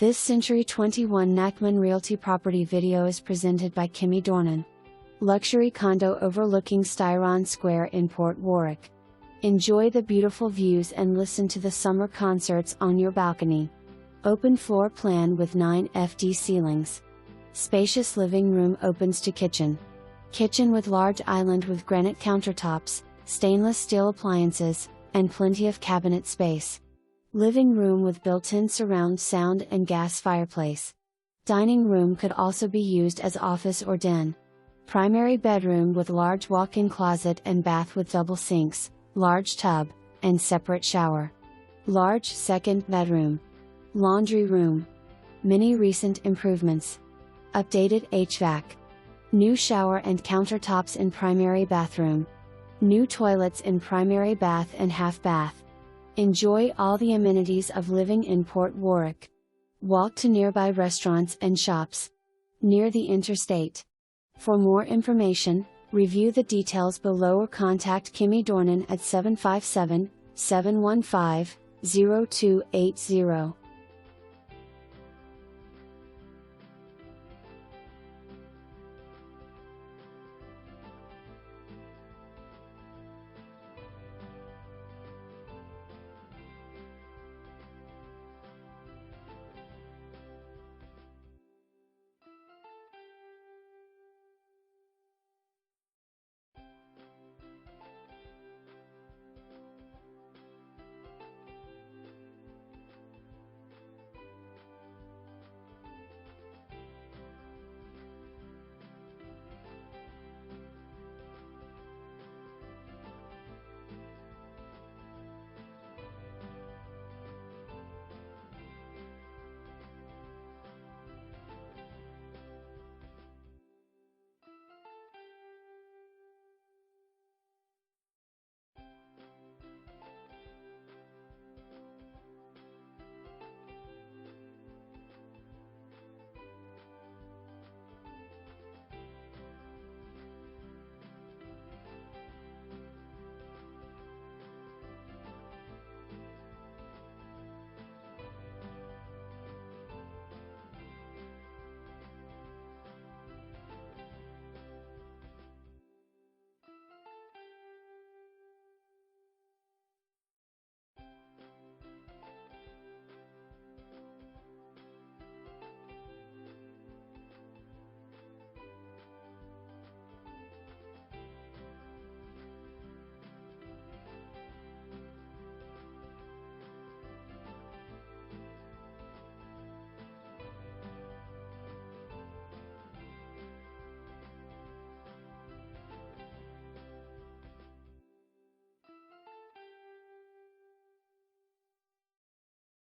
This Century 21 Nachman Realty property video is presented by Kimmy Dornan. Luxury condo overlooking Styron Square in Port Warwick. Enjoy the beautiful views and listen to the summer concerts on your balcony. Open floor plan with 9 FD ceilings. Spacious living room opens to kitchen. Kitchen with large island with granite countertops, stainless steel appliances, and plenty of cabinet space. Living room with built-in surround sound and gas fireplace. Dining room could also be used as office or den. Primary bedroom with large walk-in closet and bath with double sinks, large tub, and separate shower. Large second bedroom. Laundry room. Many recent improvements. Updated HVAC. New shower and countertops in primary bathroom. New toilets in primary bath and half bath. Enjoy all the amenities of living in Port Warwick. Walk to nearby restaurants and shops. Near the Interstate. For more information, review the details below or contact Kimmy Dornan at 757-715-0280.